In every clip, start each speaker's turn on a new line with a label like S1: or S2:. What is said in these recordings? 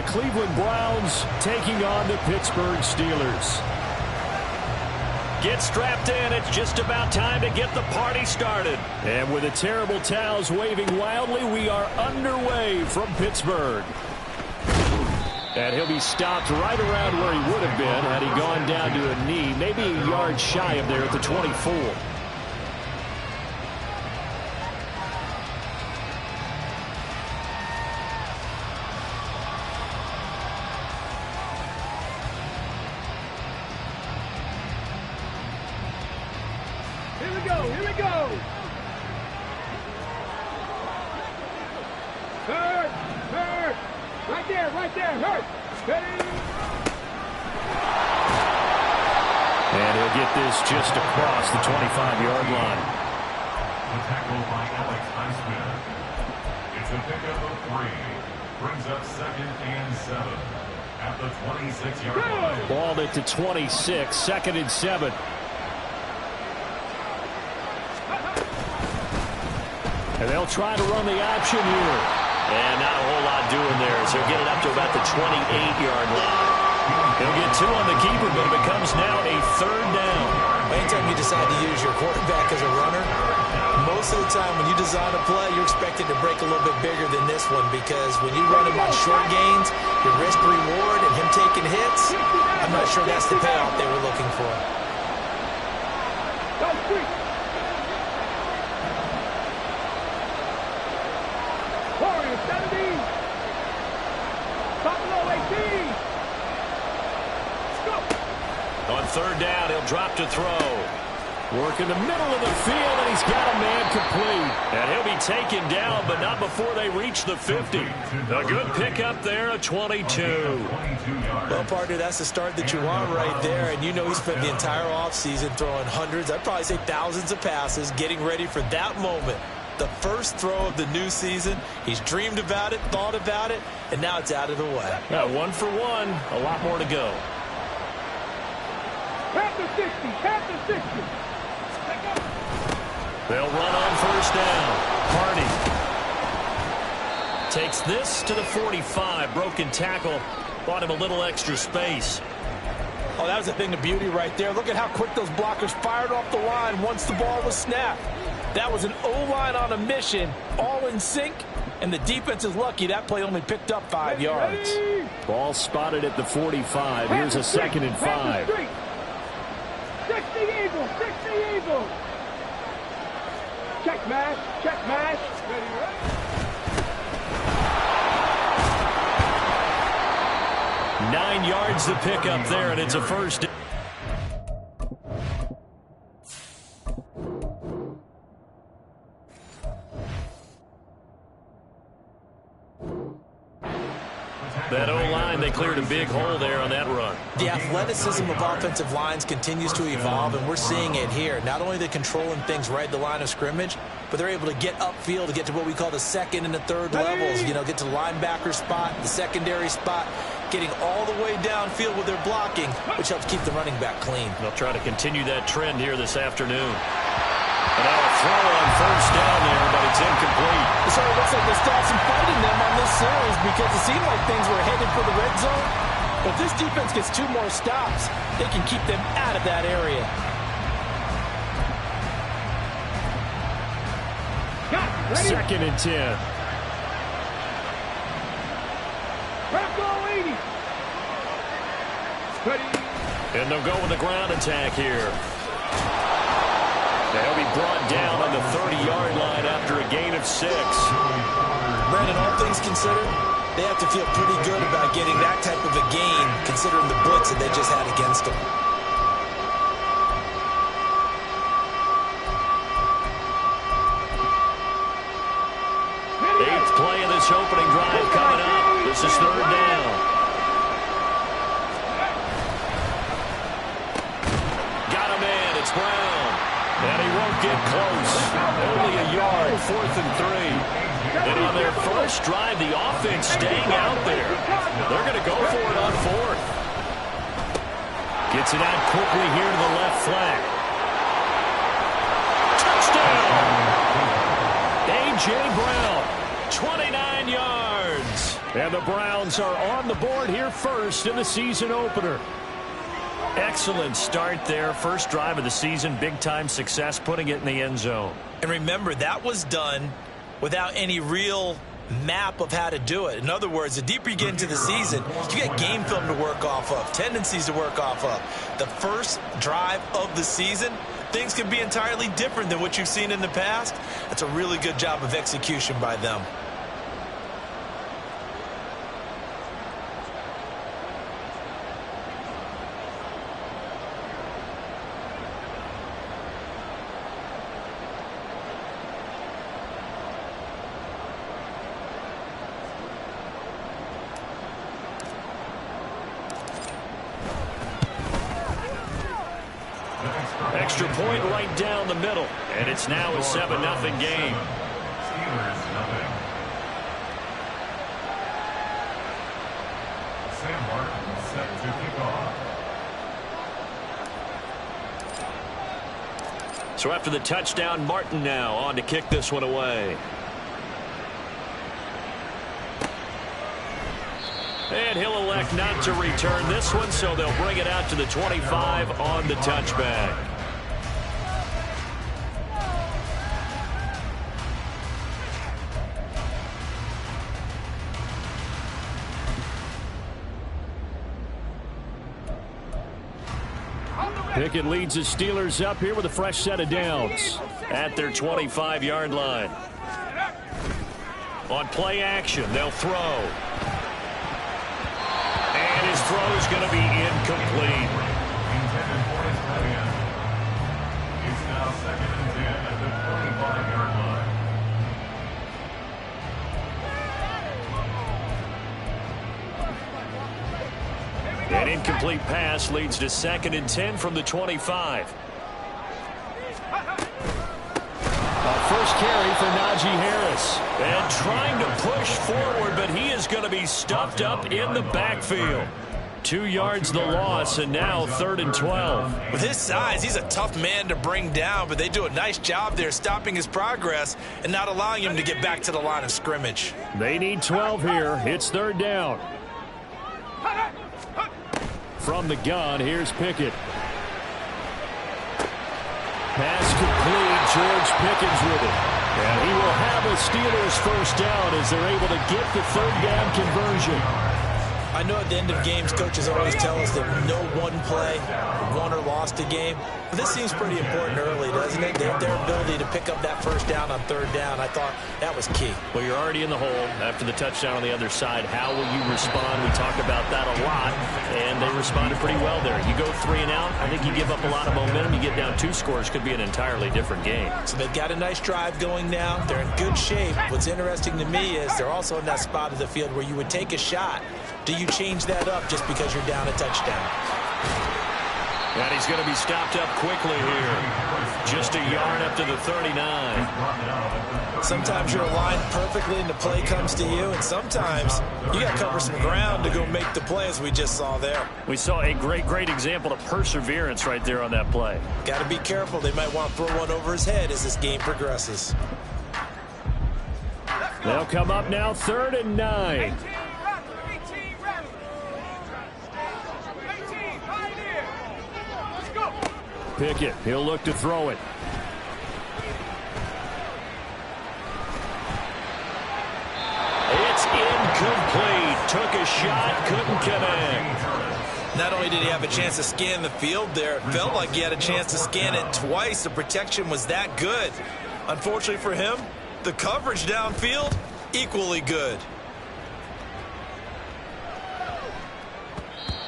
S1: Cleveland Browns taking on the Pittsburgh Steelers.
S2: Get strapped in. It's just about time to get the party started.
S1: And with the terrible towels waving wildly, we are underway from Pittsburgh. And he'll be stopped right around where he would have been had he gone down to a knee, maybe a yard shy of there at the 24.
S3: Here we go. Hurt. Right there, hurt. Ready.
S1: And he'll get this just across the 25-yard line.
S4: The tackle by Alex Highsmith. It's a pickup of 3. Brings up 2nd and 7 at the 26-yard line.
S1: Balled it to 26, 2nd and 7. And they'll try to run the option here.
S2: And not a whole lot doing there as he'll get it up to about the 28-yard line.
S1: He'll get 2 on the keeper, but it becomes now a 3rd down.
S5: Anytime you decide to use your quarterback as a runner, most of the time when you design a play, you're expected to break a little bit bigger than this one, because when you run him on short gains, your risk-reward and him taking hits, I'm not sure that's the payoff they were looking for.
S2: On 3rd down, he'll drop to throw.
S1: Work in the middle of the field, and he's got a man complete.
S2: And he'll be taken down, but not before they reach the 50. A good pickup there, a 22.
S5: Well, partner, that's the start that you want right there. And you know he spent the entire offseason throwing hundreds, I'd probably say thousands of passes, getting ready for that moment. The first throw of the new season. He's dreamed about it, thought about it, and now it's out of the way.
S2: Yeah, 1 for 1. A lot more to go.
S3: Past the 60.
S2: They'll run on 1st down. Hardy takes this to the 45. Broken tackle. Bought him a little extra space.
S5: Oh, that was a thing of beauty right there. Look at how quick those blockers fired off the line once the ball was snapped. That was an O-line on a mission, all in sync, and the defense is lucky that play only picked up 5 yards.
S1: Ball spotted at the 45. Here's a 2nd and 5.
S3: 60 Eagles. Check mash. Ready.
S2: 9 yards to pick up there, and it's a 1st down. That O-line, they cleared a big hole there on that run.
S5: The athleticism of offensive lines continues to evolve, and we're seeing it here. Not only they're controlling things right at the line of scrimmage, but they're able to get upfield to get to what we call the 2nd and the 3rd levels. You know, get to the linebacker spot, the secondary spot, getting all the way downfield with their blocking, which helps keep the running back clean.
S2: They'll try to continue that trend here this afternoon. And now a throw on 1st down there, but it's incomplete.
S5: So it looks like they still have some fight in them on this series, because it seemed like things were headed for the red zone. But if this defense gets 2 more stops, they can keep them out of that area.
S1: 2nd and 10.
S2: And they'll go with the ground attack here. They'll be brought down on the 30-yard line after a gain of 6.
S5: Brandon, all things considered, they have to feel pretty good about getting that type of a gain, considering the blitz that they just had against them.
S2: 8th play of this opening drive coming up. This is 3rd down. Got a man. It's Brown. And he won't get close. Only a yard. 4th and 3. And on their first drive, the offense staying out there. They're going to go for it on 4th. Gets it out quickly here to the left flank. Touchdown! A.J. Brown, 29 yards.
S1: And the Browns are on the board here first in the season opener.
S2: Excellent start there. First drive of the season. Big-time success putting it in the end zone.
S5: And remember, that was done without any real map of how to do it. In other words, the deeper you get into the season, you get game film to work off of, tendencies to work off of. The first drive of the season, things can be entirely different than what you've seen in the past. That's a really good job of execution by them.
S1: Extra point right down the middle. And it's now a 7-0 game.
S4: Steelers nothing. Sam Martin set to kick off.
S2: So after the touchdown, Martin now on to kick this one away. And he'll elect not to return this one, so they'll bring it out to the 25 on the touchback.
S1: Pickett leads the Steelers up here with a fresh set of downs.
S2: At their 25-yard line. On play action, they'll throw. And his throw is going to be incomplete.
S4: Intended for his tight end. It's now 2nd and 10 at the 25-yard line.
S2: An incomplete pass leads to 2nd and 10 from the 25.
S1: First carry for Najee Harris.
S2: And trying to push forward, but he is going to be stuffed up in the backfield. 2 yards the loss, and now 3rd and 12.
S5: With his size, he's a tough man to bring down, but they do a nice job there stopping his progress and not allowing him to get back to the line of scrimmage.
S1: They need 12 here. It's 3rd down. From the gun, here's Pickett. Pass complete. George Pickens with it. And he will have a Steelers first down as they're able to get the 3rd down conversion.
S5: I know at the end of games, coaches always tell us that no one play won or lost a game. But this seems pretty important early, doesn't it? Their ability to pick up that first down on 3rd down, I thought that was key.
S2: Well, you're already in the hole after the touchdown on the other side. How will you respond? We talk about that a lot, and they responded pretty well there. You go 3 and out, I think you give up a lot of momentum. You get down 2 scores, could be an entirely different game.
S5: So they've got a nice drive going now. They're in good shape. What's interesting to me is they're also in that spot of the field where you would take a shot. Do you change that up just because you're down a touchdown?
S2: And he's going to be stopped up quickly here. Just a yard up to the 39.
S5: Sometimes you're aligned perfectly and the play comes to you, and sometimes you got to cover some ground to go make the play, as we just saw there.
S2: We saw a great example of perseverance right there on that play.
S5: Got to be careful. They might want to throw one over his head as this game progresses.
S1: They'll come up now 3rd and 9. Pickett, he'll look to throw it.
S2: It's incomplete. Took a shot, couldn't connect.
S5: Not only did he have a chance to scan the field there, it felt like he had a chance to scan it twice. The protection was that good. Unfortunately for him, the coverage downfield, equally good.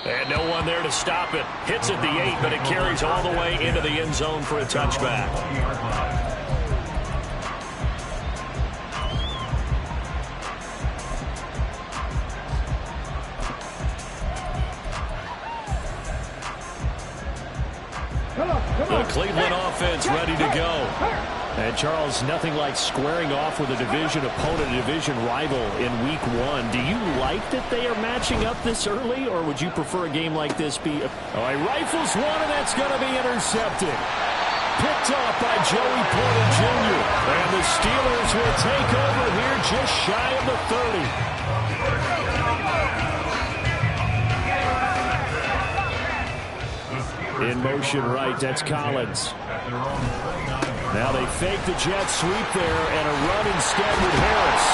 S2: And no one there to stop it. Hits at the 8, but it carries all the way into the end zone for a touchback. The Cleveland offense ready to go.
S1: And Charles, nothing like squaring off with a division opponent, a division rival in week 1. Do you like that they are matching up this early, or would you prefer a game like this be... Oh, he rifles one, and that's going to be intercepted. Picked off by Joey Porter Jr. And the Steelers will take over here just shy of the 30. In motion right, that's Collins. Now they fake the jet sweep there and a run instead with Harris.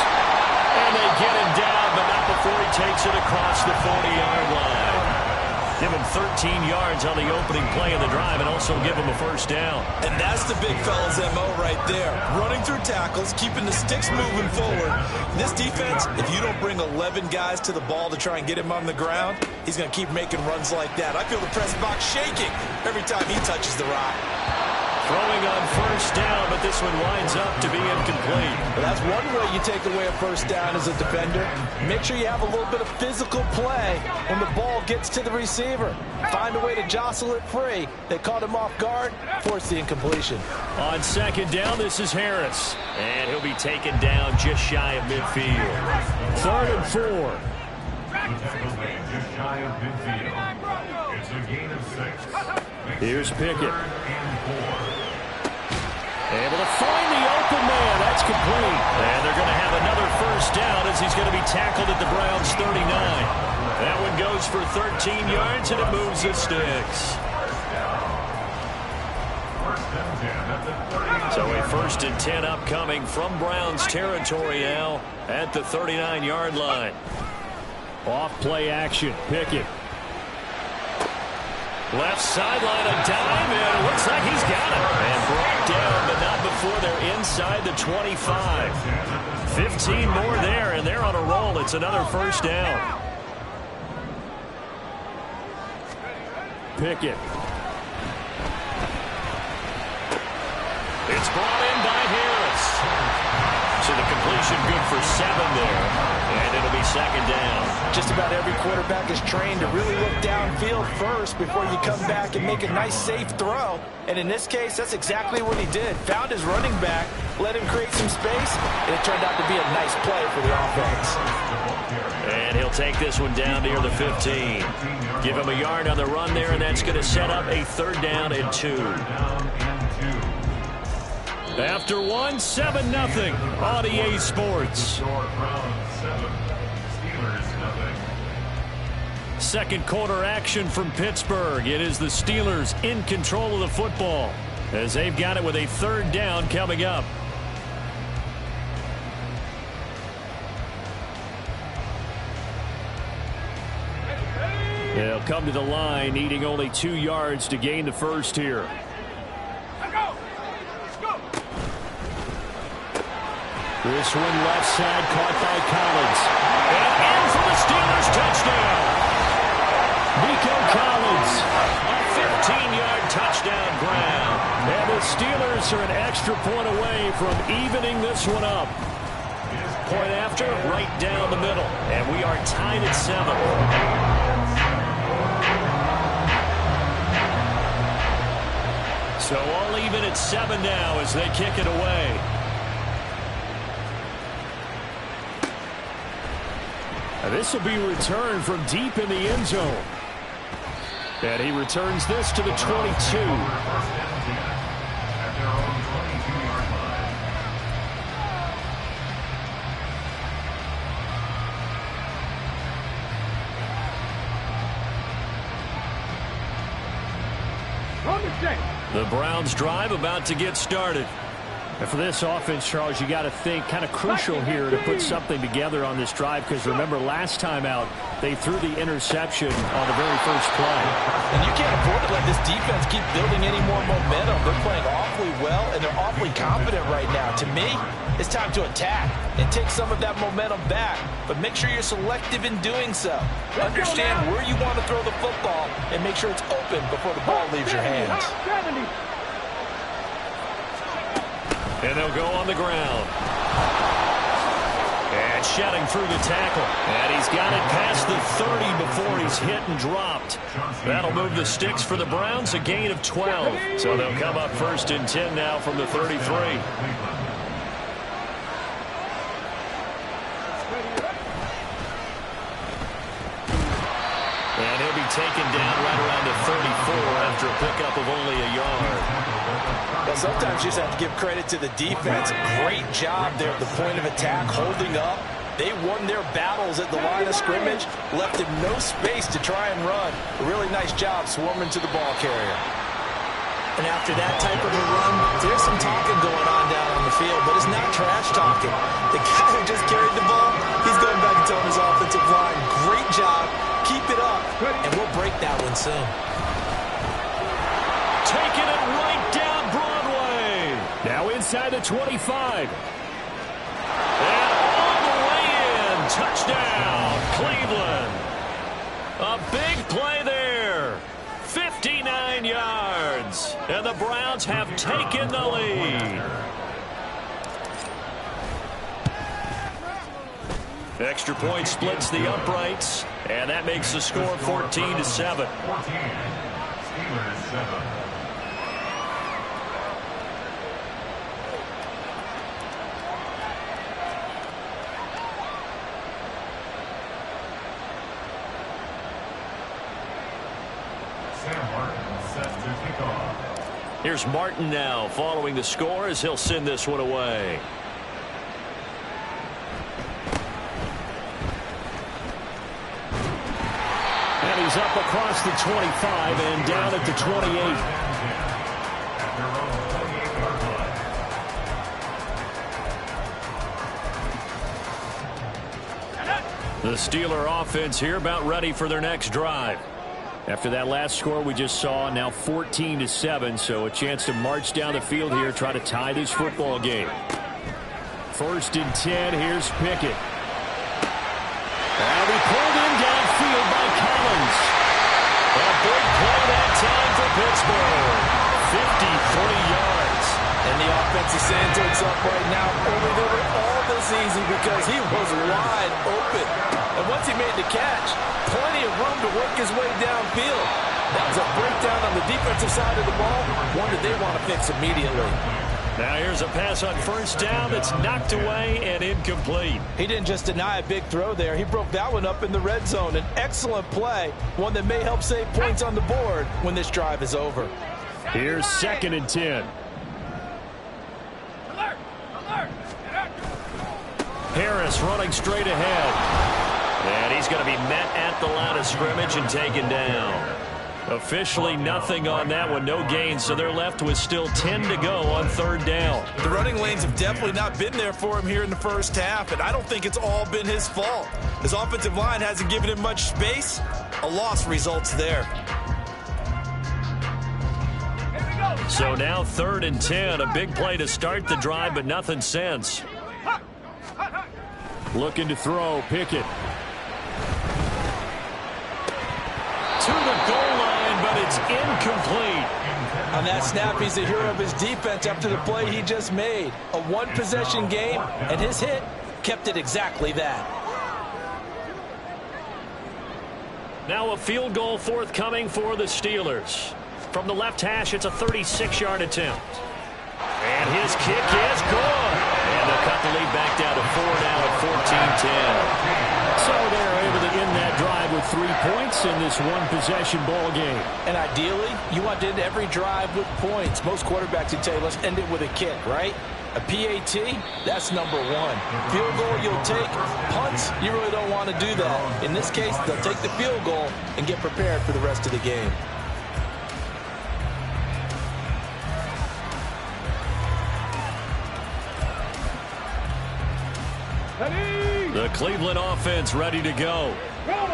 S1: And they get him down, but not before he takes it across the 40-yard line. Give him 13 yards on the opening play of the drive and also give him a first down.
S5: And that's the big fella's MO right there. Running through tackles, keeping the sticks moving forward. This defense, if you don't bring 11 guys to the ball to try and get him on the ground, he's going to keep making runs like that. I feel the press box shaking every time he touches the rock.
S1: Throwing on first down, but this one winds up to be incomplete.
S5: Well, that's one way you take away a first down as a defender. Make sure you have a little bit of physical play when the ball gets to the receiver. Find a way to jostle it free. They caught him off guard, forced the incompletion.
S1: On second down, this is Harris. And he'll be taken down just shy of midfield. 3rd and 4.
S4: Just shy of midfield. It's a gain of 6.
S1: Here's Pickett. Able to find the open man. That's complete. And they're going to have another first down as he's going to be tackled at the Browns' 39. That one goes for 13 yards, and it moves the sticks. So a 1st and 10 upcoming from Browns territory now at the 39-yard line. Off play action. Pickett. Left sideline, a dime, and it looks like he's got it. And brought down, but not before they're inside the 25. 15 more there, and they're on a roll. It's another first down. Pickett. It's brought in by Harris. So the completion good for 7 there. And it'll be second down.
S5: Just about every quarterback is trained to really look downfield first before you come back and make a nice, safe throw. And in this case, that's exactly what he did. Found his running back, let him create some space, and it turned out to be a nice play for the offense.
S1: And he'll take this one down near the 15. Give him a yard on the run there, and that's going to set up a 3rd down and 2. After 1, 7-0 on EA Sports. Second quarter action from Pittsburgh. It is the Steelers in control of the football as they've got it with a 3rd down coming up. They'll come to the line needing only 2 yards to gain the first here. This one left side caught by Collins. And in for the Steelers touchdown. Nico Collins, a 15-yard touchdown grab. And the Steelers are an extra point away from evening this one up. Point after, right down the middle. And we are tied at 7. So all even at 7 now as they kick it away. This will be returned from deep in the end zone. And he returns this to the 22. The Browns drive about to get started. And for this offense, Charles, you got to think kind of crucial here to put something together on this drive because remember last time out they threw the interception on the very first play.
S5: And you can't afford to let this defense keep building any more momentum. They're playing awfully well and they're awfully confident right now. To me, it's time to attack and take some of that momentum back. But make sure you're selective in doing so. Understand where you want to throw the football and make sure it's open before the ball leaves your hands.
S1: And they'll go on the ground. And shouting through the tackle. And he's got it past the 30 before he's hit and dropped. That'll move the sticks for the Browns, a gain of 12. So they'll come up 1st and 10 now from the 33. And he'll be taken down right around the 34 after a pickup of only a yard.
S5: Well, sometimes you just have to give credit to the defense. Great job there at the point of attack, holding up, They won their battles at the line of scrimmage, left him no space to try and run. A really nice job swarming to the ball carrier. And after that type of a run, there's some talking going on down on the field, but it's not trash talking. The guy who just carried the ball, he's going back and telling his offensive line, great job, keep it up, and we'll break that one soon.
S1: Taking it right down Broadway. Now inside the 25. And all the way in. Touchdown, Cleveland. A big play there. 59 yards. And the Browns have taken the lead. Extra point splits the uprights. And that makes the score 14-7.
S4: 14. Steelers 7.
S1: Here's Martin now following the score as he'll send this one away. And he's up across the 25 and down at the 28. The Steeler offense here about ready for their next drive. After that last score we just saw, now 14-7, so a chance to march down the field here, try to tie this football game. 1st and 10, here's Pickett. And he pulled in downfield by Collins. A big play that time for Pittsburgh. 53 yards.
S5: And the offense is saying to itself right now, only did it all this easy because he was wide open. And once he made the catch, plenty of room to work his way downfield. That was a breakdown on the defensive side of the ball, one that they want to fix immediately.
S1: Now here's a pass on 1st down that's knocked away and incomplete.
S5: He didn't just deny a big throw there. He broke that one up in the red zone. An excellent play, one that may help save points on the board when this drive is over.
S1: Here's 2nd and 10. Harris running straight ahead. And he's going to be met at the line of scrimmage and taken down. Officially nothing on that one, no gain, so they're left with still 10 to go on 3rd down.
S5: The running lanes have definitely not been there for him here in the first half, and I don't think it's all been his fault. His offensive line hasn't given him much space. A loss results there.
S1: So now 3rd and 10, a big play to start the drive, but nothing since. Looking to throw, Pickett. To the goal line, but it's incomplete.
S5: On that snap, he's the hero of his defense after the play he just made. A one-possession game, and his hit kept it exactly that.
S1: Now a field goal forthcoming for the Steelers. From the left hash, it's a 36-yard attempt. And his kick is good. And they'll cut the lead back down to 4 now at 14-10. So they're able to end that drive with 3 points in this one-possession ball game.
S5: And ideally, you want to end every drive with points. Most quarterbacks would tell you, let's end it with a kick, right? A PAT, that's number 1. Field goal you'll take. Punts, you really don't want to do that. In this case, they'll take the field goal and get prepared for the rest of the game.
S1: The Cleveland offense ready to go.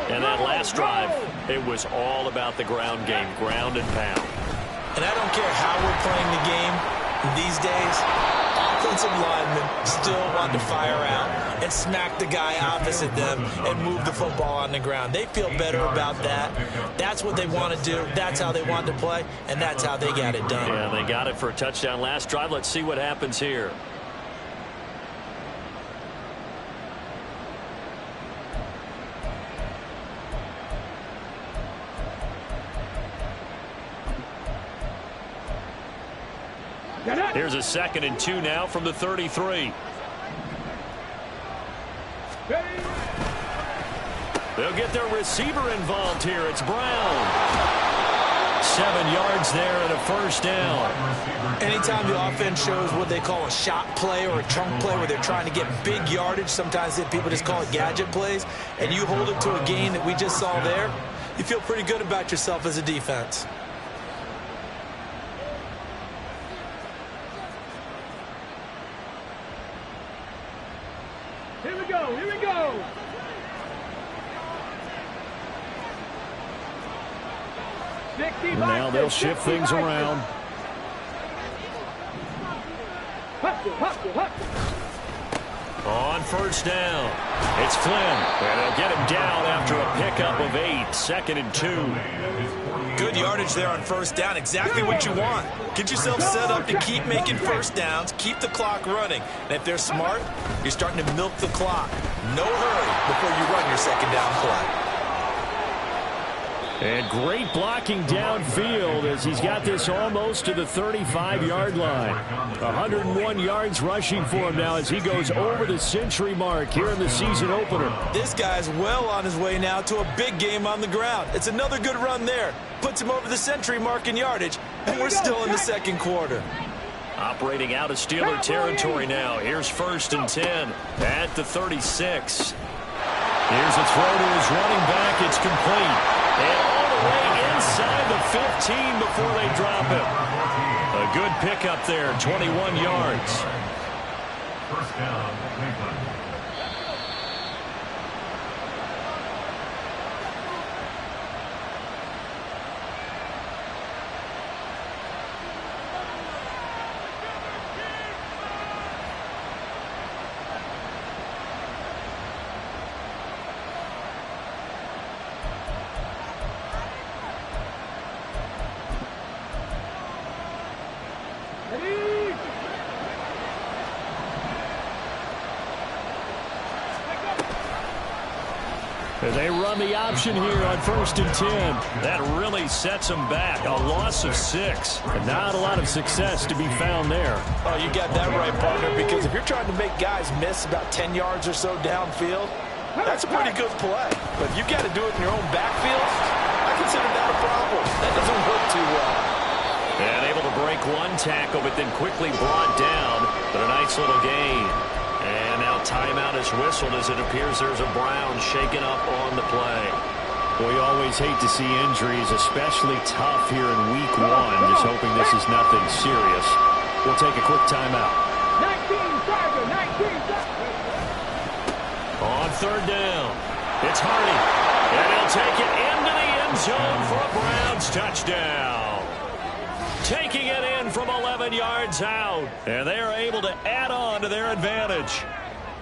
S1: And that last drive, it was all about the ground game, ground and pound.
S5: And I don't care how we're playing the game these days, offensive linemen still want to fire out and smack the guy opposite them and move the football on the ground. They feel better about that. That's what they want to do. That's how they want to play, and that's how they got it done.
S1: Yeah, they got it for a touchdown last drive. Let's see what happens here. Here's a 2nd and 2 now from the 33. They'll get their receiver involved here. It's Brown.
S2: 7 yards there and a first down.
S5: Anytime the offense shows what they call a shot play or a chunk play where they're trying to get big yardage, sometimes people just call it gadget plays, and you hold it to a gain that we just saw there, you feel pretty good about yourself as a defense.
S3: Here we go, here we go.
S1: Now they'll shift things around.
S2: On first down, it's Flynn. And they'll get him down after a pickup of 8, 2nd and 2.
S5: Good yardage there on first down, exactly what you want. Get yourself set up to keep making first downs, keep the clock running. And if they're smart, you're starting to milk the clock. No hurry before you run your second down play.
S1: And great blocking downfield as he's got this almost to the 35-yard line. 101 yards rushing for him now as he goes over the century mark here in the season opener.
S5: This guy's well on his way now to a big game on the ground. It's another good run there. Puts him over the century mark in yardage, and we're still in the second quarter.
S2: Operating out of Steeler territory now. Here's 1st and 10 at the 36. Here's a throw to his running back. It's complete. And all the way inside the 15 before they drop him. A good pickup there, 21 yards.
S4: First down, Cleveland.
S1: They run the option here on 1st and 10.
S2: That really sets them back. A loss of 6.
S1: And not a lot of success to be found there.
S5: Oh, you got that right, partner, because if you're trying to make guys miss about 10 yards or so downfield, that's a pretty good play. But if you got to do it in your own backfield, I consider that a problem. That doesn't work too well.
S2: And able to break one tackle, but then quickly brought down. But a nice little gain. And now timeout is whistled as it appears there's a Brown shaken up on the play.
S1: We always hate to see injuries, especially tough here in week 1. Just hoping this is nothing serious. We'll take a quick timeout.
S3: 19 Tiger, 19 Tiger.
S2: On 3rd down, it's Hardy. And he'll take it into the end zone for a Browns touchdown. Taking it in from 11 yards out. And they are able to add on to their advantage.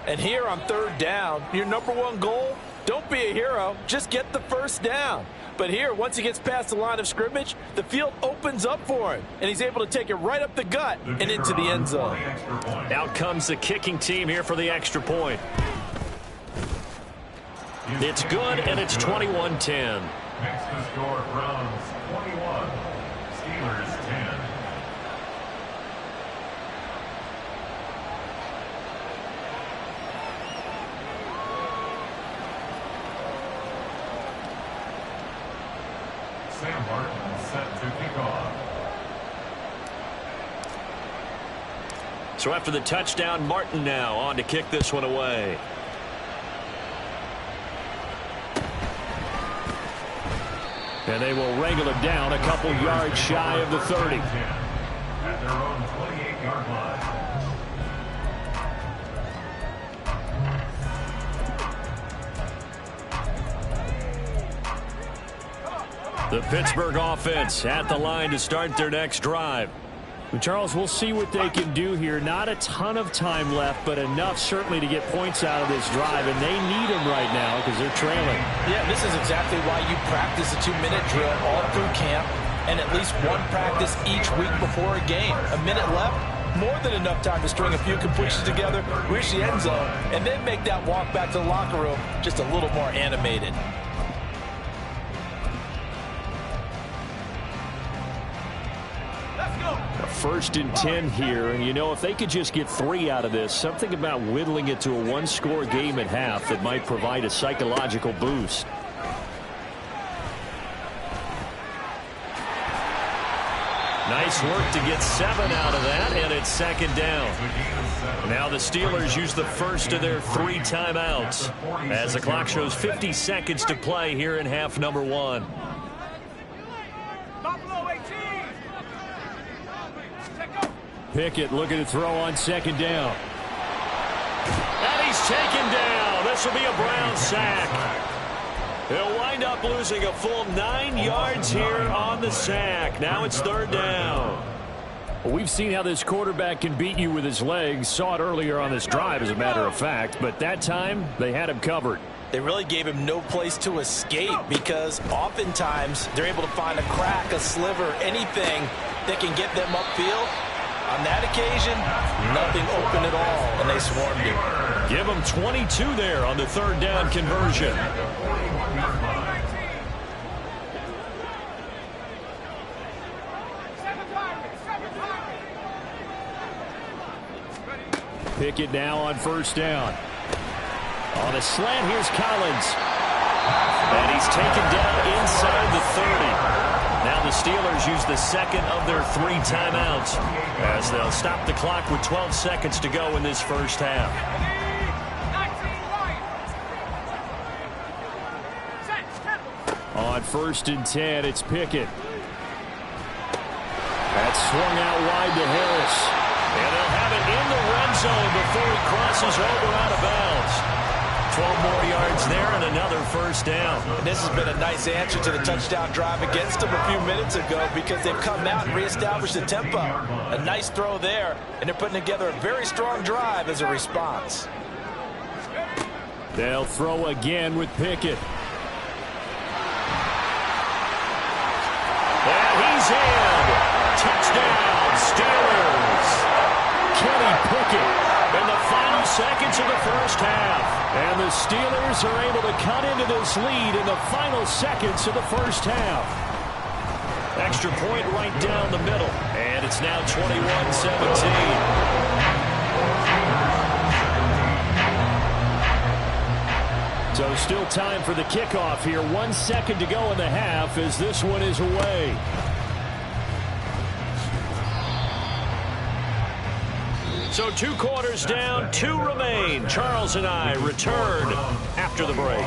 S5: And here on 3rd down, your number 1 goal, don't be a hero, just get the first down. But here, once he gets past the line of scrimmage, the field opens up for him. And he's able to take it right up the gut and into the end zone.
S2: Out comes the kicking team here for the extra point. It's good, and it's 21-10.
S4: Next to score, Browns 21, Steelers 10. Sam Martin set to kick off.
S2: So after the touchdown, Martin now on to kick this one away.
S1: And they will wrangle him down a couple yards shy of the 30.
S4: At their own 28-yard line.
S2: The Pittsburgh offense at the line to start their next drive.
S1: Charles, we'll see what they can do here. Not a ton of time left, but enough certainly to get points out of this drive, and they need them right now because they're trailing.
S5: Yeah, this is exactly why you practice a 2-minute drill all through camp and at least one practice each week before a game. A minute left, more than enough time to string a few completions together, reach the end zone, and then make that walk back to the locker room just a little more animated.
S1: A 1st and 10 here, and you know, if they could just get 3 out of this, something about whittling it to a 1-score game at half that might provide a psychological boost.
S2: Nice work to get 7 out of that, and it's second down. Now the Steelers use the first of their 3 timeouts as the clock shows 50 seconds to play here in half number 1.
S1: Pickett looking to throw on second down.
S2: And he's taken down. This will be a Brown sack. He'll wind up losing a full 9 yards here on the sack. Now it's third down.
S1: Well, we've seen how this quarterback can beat you with his legs. Saw it earlier on this drive, as a matter of fact. But that time, they had him covered.
S5: They really gave him no place to escape because oftentimes they're able to find a crack, a sliver, anything that can get them upfield. On that occasion, nothing open at all, and they swarmed him.
S2: Give him 22 there on the third down conversion.
S1: Pickett now on first down. On a slant, here's Collins.
S2: And he's taken down inside the 30. Now the Steelers use the second of their 3 timeouts as they'll stop the clock with 12 seconds to go in this first half.
S1: On first and 10, it's Pickett. That's swung out wide to Harris.
S2: And they'll have it in the red zone before he crosses over out of bounds. 12 more yards there and another first down.
S5: And this has been a nice answer to the touchdown drive against them a few minutes ago because they've come out and reestablished the tempo. A nice throw there, and they're putting together a very strong drive as a response.
S1: They'll throw again with Pickett.
S2: And he's in. Touchdown, Steelers.
S1: Kenny Pickett.
S2: In the final seconds of the first half.
S1: And the Steelers are able to cut into this lead in the final seconds of the first half.
S2: Extra point right down the middle. And it's now 21-17.
S1: So still time for the kickoff here. 1 second to go in the half as this one is away.
S2: So 2 quarters down, 2 remain. Charles and I return after the break.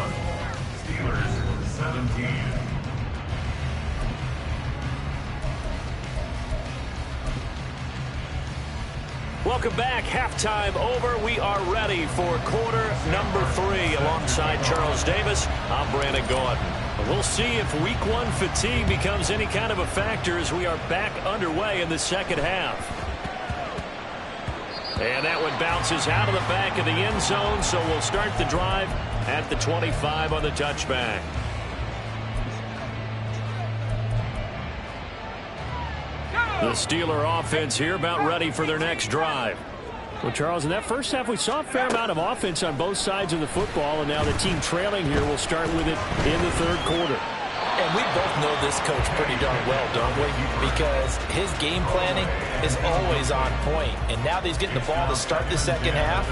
S4: Steelers 17.
S2: Welcome back. Halftime over. We are ready for quarter number 3 alongside Charles Davis. I'm Brandon Gordon. We'll see if week 1 fatigue becomes any kind of a factor as we are back underway in the second half. And that one bounces out of the back of the end zone, so we'll start the drive at the 25 on the touchback. The Steeler offense here about ready for their next drive.
S1: Well, Charles, in that first half, we saw a fair amount of offense on both sides of the football, and now the team trailing here will start with it in the third quarter.
S5: And we both know this coach pretty darn well, don't we? Because his game planning is always on point. And now that he's getting the ball to start the second half,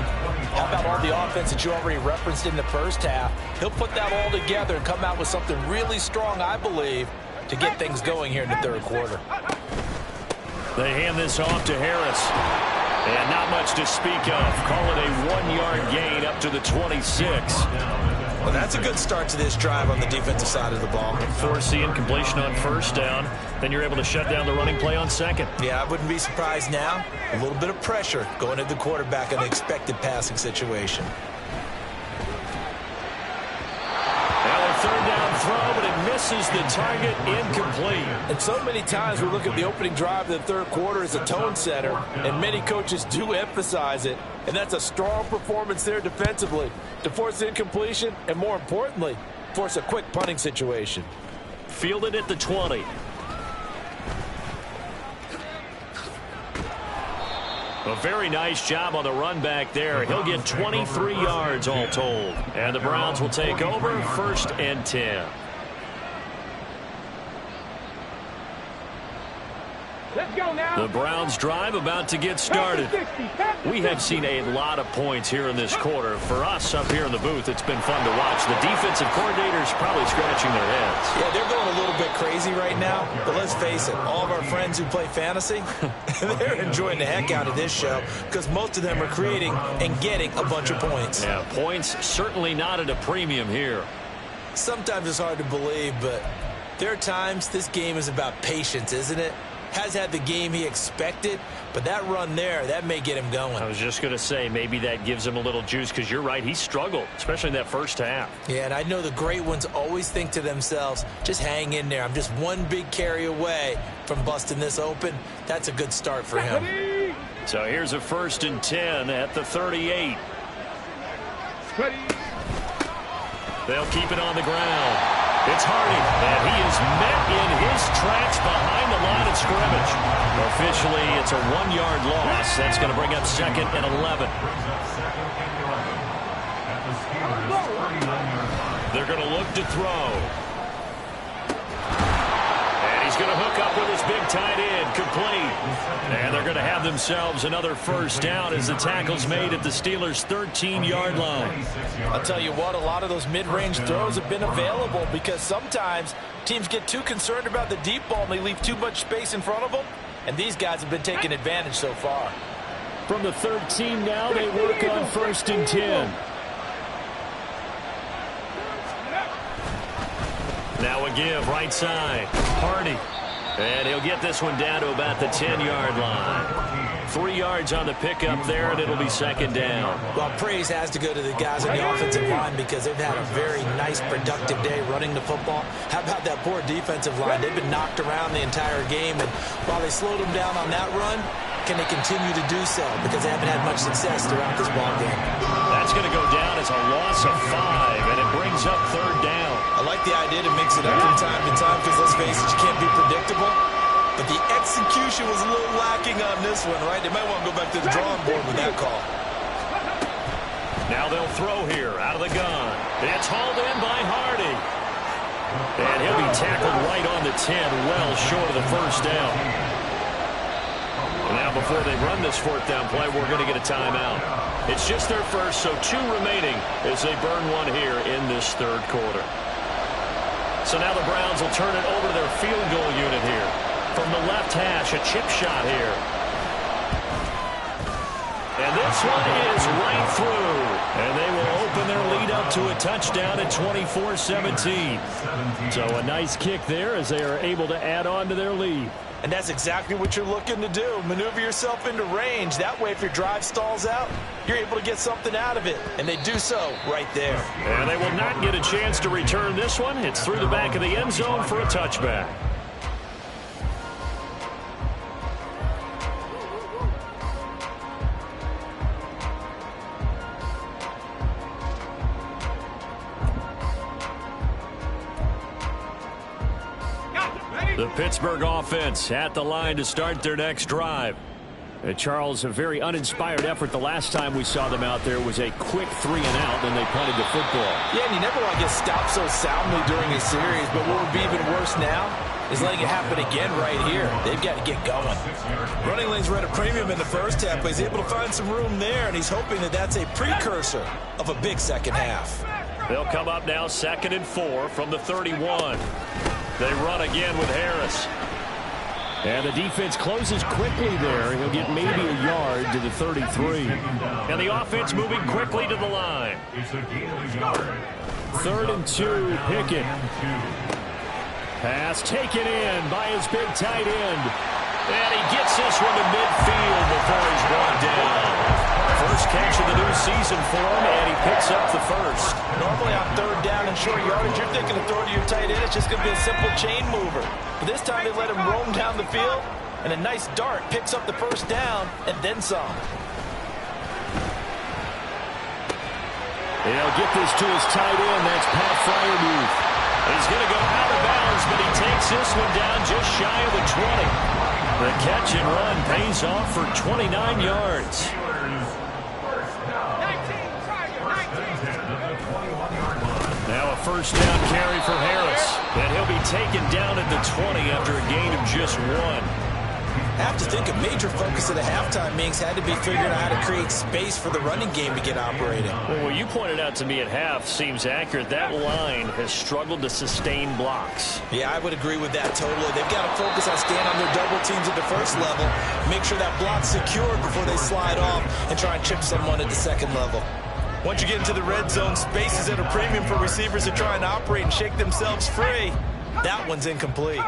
S5: how about all the offense that you already referenced in the first half? He'll put that all together and come out with something really strong, I believe, to get things going here in the third quarter.
S2: They hand this off to Harris. And not much to speak of. Call it a 1-yard gain up to the 26.
S5: Well, that's a good start to this drive on the defensive side of the ball.
S2: Force the incompletion on first down. Then you're able to shut down the running play on second.
S5: Yeah, I wouldn't be surprised now. A little bit of pressure going at the quarterback in an expected passing situation.
S2: Now a third down throw, but it misses the target, incomplete.
S5: And so many times we look at the opening drive of the third quarter as a tone setter, and many coaches do emphasize it. And that's a strong performance there defensively to force incompletion and, more importantly, force a quick punting situation.
S2: Fielded at the 20. A very nice job on the run back there. He'll get 23 yards all told. And the Browns will take over, 1st and 10.
S3: Let's go now.
S2: The Browns drive about to get started. We have seen a lot of points here in this quarter. For us up here in the booth, it's been fun to watch. The defensive coordinators probably scratching their heads.
S5: Yeah, they're going a little bit crazy right now, but let's face it, all of our friends who play fantasy, they're enjoying the heck out of this show because most of them are creating and getting a bunch of points.
S2: Yeah, points certainly not at a premium here.
S5: Sometimes it's hard to believe, but there are times this game is about patience, isn't it? Has had the game he expected, but that run there, that may get him going.
S2: I was just going to say, maybe that gives him a little juice because you're right, he struggled, especially in that first half.
S5: Yeah, and I know the great ones always think to themselves, just hang in there. I'm just one big carry away from busting this open. That's a good start for him.
S2: So here's a 1st and 10 at the 38. They'll keep it on the ground. It's Hardy, and he is met in his tracks behind the line of scrimmage. Officially, it's a 1-yard loss. That's going to bring up 2nd and 11. They're going to look to throw. And he's going to hook up with his big tight end, complete. And they're going to have themselves another 1st down as the tackle's made at the Steelers' 13-yard line.
S5: I'll tell you what, a lot of those mid-range throws have been available because sometimes teams get too concerned about the deep ball and they leave too much space in front of them, and these guys have been taking advantage so far.
S1: From the 13 now, they work on 1st and 10.
S2: Now a give, right side. Hardy. And he'll get this one down to about the 10-yard line. 3 yards on the pickup there, and it'll be 2nd down.
S5: Well, praise has to go to the guys on the offensive line because they've had a very nice, productive day running the football. How about that poor defensive line? They've been knocked around the entire game, and while they slowed them down on that run, can they continue to do so? Because they haven't had much success throughout this ball game.
S2: That's going to go down as a loss of 5, and it brings up 3rd down.
S5: I like the idea to mix it up from time to time because, let's face it, you can't be predictable. But the execution was a little lacking on this one, right? They might want to go back to the drawing board with that call.
S2: Now they'll throw here out of the gun. It's hauled in by Hardy. And he'll be tackled right on the 10, well short of the 1st down. Now before they run this 4th down play, we're going to get a timeout. It's just their first, so 2 remaining as they burn one here in this 3rd quarter. So now the Browns will turn it over to their field goal unit here. From the left hash, a chip shot here. And this one is right through. And they will open their lead up to a touchdown at 24-17.
S1: So a nice kick there as they are able to add on to their lead.
S5: And that's exactly what you're looking to do. Maneuver yourself into range. That way, if your drive stalls out, you're able to get something out of it. And they do so right there.
S2: And they will not get a chance to return this one. It's through the back of the end zone for a touchback. The Pittsburgh offense at the line to start their next drive.
S1: Charles, a very uninspired effort. The last time we saw them out there was a quick 3 and out, then they punted the football.
S5: Yeah, and you never want to get stopped so soundly during a series, but what would be even worse now is letting it happen again right here. They've got to get going. Running lanes were at a premium in the first half, but he's able to find some room there, and he's hoping that that's a precursor of a big second half.
S2: They'll come up now 2nd and 4 from the 31. They run again with Harris.
S1: And the defense closes quickly there. He'll get maybe a yard to the 33.
S2: And the offense moving quickly to the line.
S1: 3rd and 2, Pickett. Pass taken in by his big tight end.
S2: And he gets this one to midfield before he's brought down. First catch of the new season for him, and he picks up the 1st.
S5: Normally on 3rd down and short yardage, you're thinking of throw to your tight end. It's just going to be a simple chain mover. But this time they let him roam down the field, and a nice dart picks up the 1st down and then some.
S1: He'll get this to his tight end. That's Pat Fryermuth.
S2: He's going to go out of bounds, but he takes this one down just shy of the 20. The catch and run pays off for 29 yards. Now a 1st down carry for Harris. And he'll be taken down at the 20 after a gain of just 1.
S5: I have to think a major focus of the halftime meetings had to be figuring out how to create space for the running game to get operating.
S2: Well, what you pointed out to me at half seems accurate. That line has struggled to sustain blocks.
S5: Yeah, I would agree with that totally. They've got to focus on staying on their double teams at the first level, make sure that block's secured before they slide off and try and chip someone at the second level. Once you get into the red zone, space is at a premium for receivers to try and operate and shake themselves free. That one's incomplete.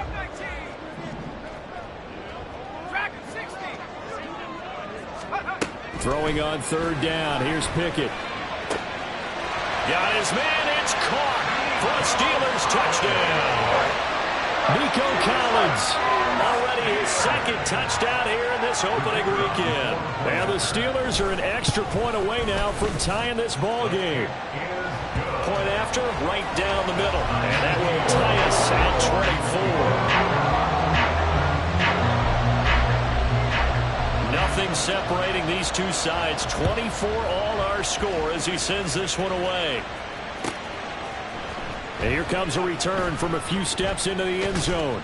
S1: Throwing on third down. Here's Pickett.
S2: Got his man. It's caught for a Steelers touchdown.
S1: Nico Collins.
S2: Already his second touchdown here in this opening weekend.
S1: And the Steelers are an extra point away now from tying this ball game.
S2: Point after, right down the middle. And that will tie us at 24. Nothing separating these two sides. 24 all our score as he sends this one away.
S1: And here comes a return from a few steps into the end zone.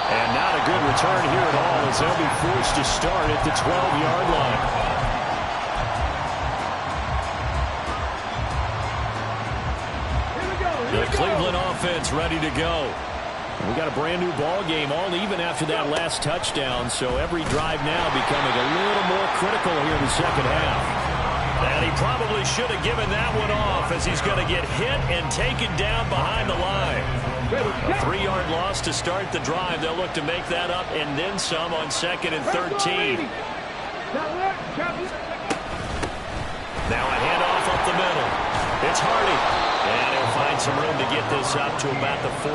S1: And not a good return here at all as they'll be forced to start at the 12-yard line.
S2: The Cleveland offense ready to go.
S1: We got a brand new ball game, all even after that last touchdown, so every drive now becoming a little more critical here in the second half.
S2: And he probably should have given that one off as he's going to get hit and taken down behind the line. A 3-yard loss to start the drive. They'll look to make that up and then some on 2nd and 13. Now a handoff up the middle. It's Hardy. And he'll find some room to get this up to about the 14.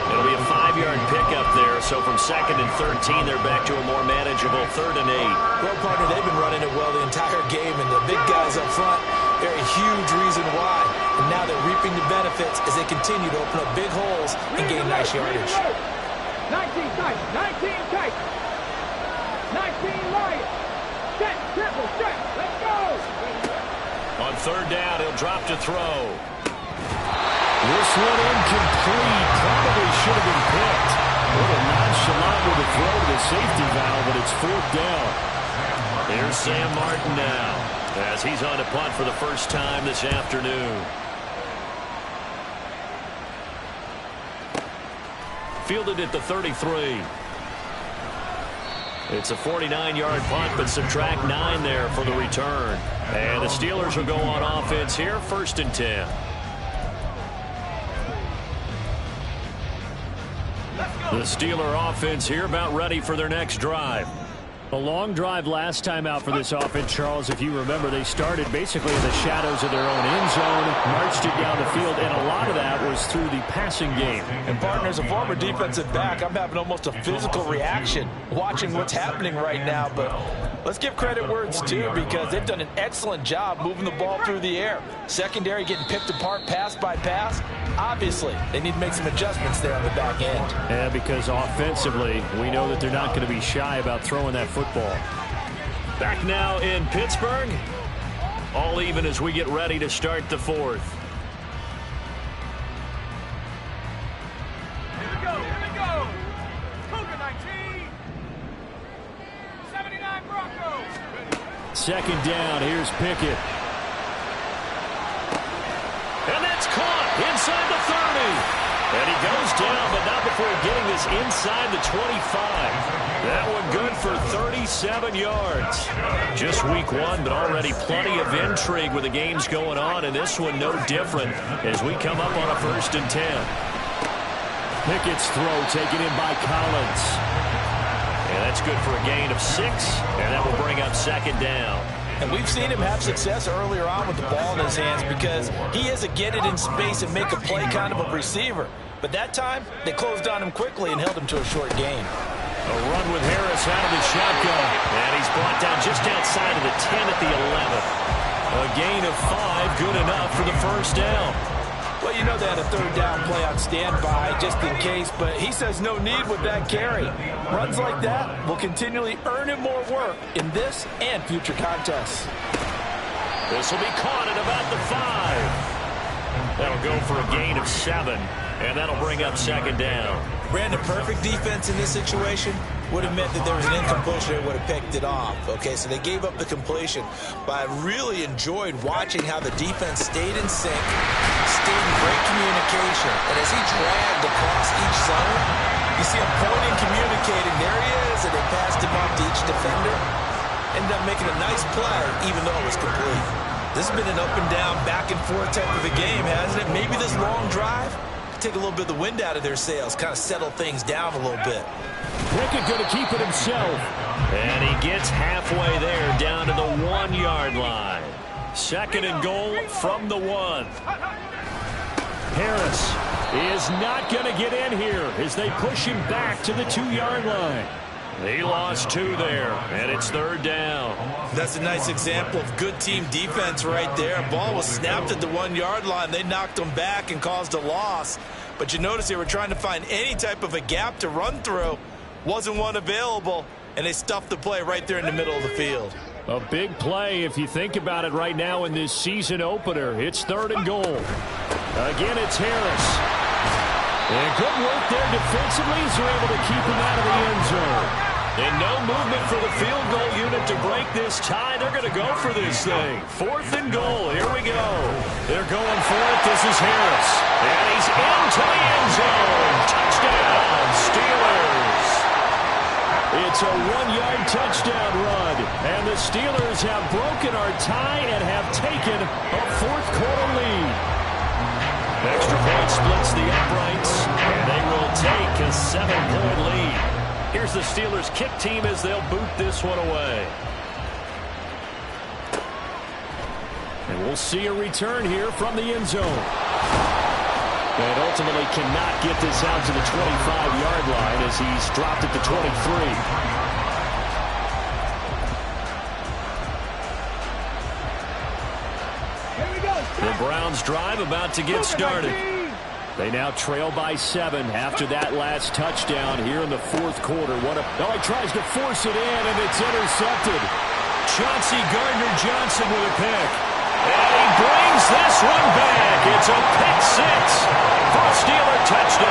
S2: It'll be a 5-yard pickup there. So from 2nd and 13, they're back to a more manageable 3rd and 8.
S5: Well, partner, they've been running it well the entire game, and the big guys up front, they're a huge reason why. And now they're reaping the benefits as they continue to open up big holes and gain nice yardage.
S3: 19 tight, 19 tight, 19 wide, set, triple, stretch, let's go!
S2: On 3rd down, he'll drop to throw.
S1: This one incomplete. Probably should have been picked. A little nonchalant with a throw to the safety valve, but it's 4th down.
S2: Here's Sam Martin now as he's on to punt for the first time this afternoon. Fielded at the 33. It's a 49-yard punt, but subtract 9 there for the return. And the Steelers will go on offense here, 1st and 10. The Steeler offense here about ready for their next drive.
S1: A long drive last time out for this offense, Charles. If you remember, they started basically in the shadows of their own end zone, marched it down the field, and a lot of that was through the passing game.
S5: And, partner, as a former defensive back, I'm having almost a physical reaction watching what's happening right now. But let's give credit where it's due because they've done an excellent job moving the ball through the air. Secondary getting picked apart pass by pass. Obviously, they need to make some adjustments there on the back end.
S1: Yeah, because offensively, we know that they're not going to be shy about throwing that football.
S2: Back now in Pittsburgh. All even as we get ready to start the 4th.
S3: Here we go. Cougar 19. 79 Broncos.
S1: 2nd down, here's Pickett.
S2: And that's caught inside the 30. And he goes down, but not before getting this inside the 25. That one good for 37 yards. Just week 1, but already plenty of intrigue with the games going on, and this one no different as we come up on a 1st and 10.
S1: Pickett's throw taken in by Collins.
S2: And that's good for a gain of 6, and that will bring up 2nd down.
S5: And we've seen him have success earlier on with the ball in his hands because he is a get it in space and make a play kind of a receiver. But that time, they closed on him quickly and held him to a short gain.
S2: A run with Harris out of the shotgun. And he's brought down just outside of the 10 at the 11. A gain of 5, good enough for the 1st down.
S5: Well, you know they had a 3rd down play on standby just in case, but he says no need with that carry. Runs like that will continually earn him more work in this and future contests.
S2: This will be caught at about the 5. That'll go for a gain of 7, and that'll bring up 2nd down.
S5: Brandon, perfect defense in this situation would have meant that there was an incompletion that would have picked it off. Okay, so they gave up the completion, but I really enjoyed watching how the defense stayed in sync, stayed in great communication, and as he dragged across each zone. You see him pointing, communicating. There he is, and they passed him off to each defender. Ended up making a nice play, even though it was complete. This has been an up and down, back and forth type of a game, hasn't it? Maybe this long drive could take a little bit of the wind out of their sails, kind of settle things down a little bit.
S1: Pickett going to keep it himself.
S2: And he gets halfway there, down to the 1-yard line. 2nd and goal from the 1.
S1: Harris is not going to get in here as they push him back to the 2-yard line.
S2: He lost 2 there, and it's 3rd down.
S5: That's a nice example of good team defense right there. Ball was snapped at the 1-yard line. They knocked him back and caused a loss. But you notice they were trying to find any type of a gap to run through. Wasn't one available, and they stuffed the play right there in the middle of the field.
S1: A big play if you think about it right now in this season opener. It's 3rd and goal. Again, it's Harris. And good work there defensively as they're able to keep him out of the end zone.
S2: And no movement for the field goal unit to break this tie. They're going to go for this thing. 4th and goal. Here we go. They're going for it. This is Harris. And he's into the end zone. Touchdown, Steelers.
S1: It's a 1-yard touchdown run. And the Steelers have broken our tie and have taken a 4th-quarter lead.
S2: Extra point splits the uprights, and they will take a 7-point lead. Here's the Steelers' kick team as they'll boot this one away.
S1: And we'll see a return here from the end zone. And ultimately cannot get this out to the 25-yard line as he's dropped at the 23. The Browns drive about to get started. They now trail by 7 after that last touchdown here in the 4th quarter. He tries to force it in, and it's intercepted. Chauncey Gardner-Johnson with a pick.
S2: And he brings this one back. It's a pick 6 for a Steeler touchdown.